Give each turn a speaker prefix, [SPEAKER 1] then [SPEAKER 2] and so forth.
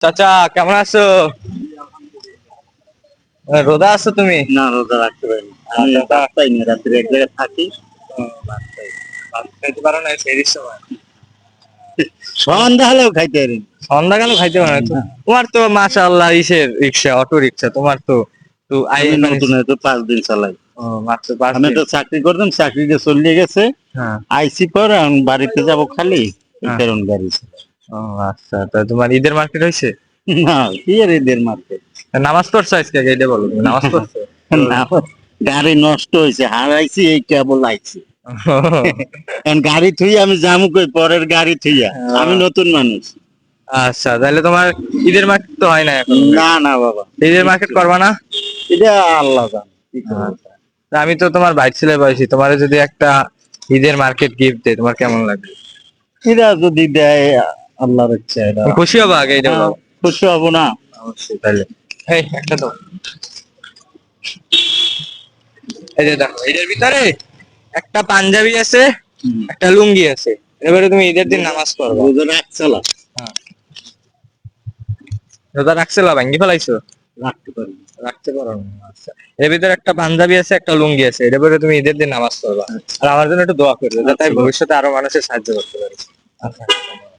[SPEAKER 1] চাচা কেমন আছো? রোদা আছো তুমি?
[SPEAKER 2] না, রোজা রাখতে পারিনি। আমি
[SPEAKER 1] আচ্ছা,
[SPEAKER 2] ভাত পাইনি, রাত্রে এক জায়গায় থাকি।
[SPEAKER 1] ও, ভাত খাই। ভাত খাইতে পারো না সেই সময়?
[SPEAKER 2] সন্ধ্যা হলেও খাইতে পারিনি।
[SPEAKER 1] সন্ধ্যাকালে খাইতে পারো না তো?
[SPEAKER 2] না,
[SPEAKER 1] তোমার তো মাশাআল্লাহ ইসের রিক্সা, অটো রিক্সা তোমার তো। তো
[SPEAKER 2] আমি
[SPEAKER 1] মানে
[SPEAKER 2] নতুন তো 5 দিন চালাই।
[SPEAKER 1] ও, মাত্র 5
[SPEAKER 2] আমি
[SPEAKER 1] দিন।
[SPEAKER 2] তো চাকরি করতাম, চাকরিতে চলে গেছে।
[SPEAKER 1] হ্যাঁ,
[SPEAKER 2] আইসি পর এখন বাড়িতে যাব খালি, এই
[SPEAKER 1] হ্যাঁ।
[SPEAKER 2] কারণ গাড়ি চালাই।
[SPEAKER 1] ও, আচ্ছা, তা তোমার ঈদের মার্কেট হয়েছে?
[SPEAKER 2] না, কি আর এদের মারতে।
[SPEAKER 1] নামাজ পড়ছো আজকে? এটা বলো, তুমি নামাজ পড়ছো?
[SPEAKER 2] না, গাড়ি নষ্ট হয়েছে, হারাইছি, এই কেবল আইছি। এখন গাড়ি থুই আমি যামু কই, পরের গাড়ি থুইয়া আমি নতুন মানুষ।
[SPEAKER 1] আচ্ছা, তাহলে তোমার ঈদের মার্কেট তো হয় না এখন?
[SPEAKER 2] না না বাবা,
[SPEAKER 1] ঈদের মার্কেট করবা না?
[SPEAKER 2] এটা আল্লাহ জানে কি করবো।
[SPEAKER 1] আচ্ছা। তা আমি তো তোমার ভাই ছেলে বয়সী, তোমার যদি একটা ঈদের মার্কেট গিফট দেয় তোমার কেমন লাগবে?
[SPEAKER 2] এরা যদি দেয়, আল্লাহর ইচ্ছা, এটা
[SPEAKER 1] তুমি খুশি হবা আগে এটা বলো।
[SPEAKER 2] খুশি হব না?
[SPEAKER 1] অবশ্যই। তাহলে এই একটা তো, এই যে দেখো এটার ভিতরে একটা পাঞ্জাবি আছে, একটা লুঙ্গি আছে। এবারে তুমি ঈদের দিন নামাজ পড়বা।
[SPEAKER 2] রোজা রাখছালা
[SPEAKER 1] হ্যাঁ। রোজা রাখছিল, ভাঙ্গি ফেলাইছো?
[SPEAKER 2] রাখতে পারি।
[SPEAKER 1] রাখতে পারো না? আচ্ছা। এর ভিতরে একটা পাঞ্জাবি আছে, একটা লুঙ্গি আছে। এর পরে তুমি ঈদের দিন নামাজ পড়বা। আর আমার জন্য একটু দোয়া করবে, যাতে আমি ভবিষ্যতে আরো মানুষের সাহায্য করতে পারি। আচ্ছা।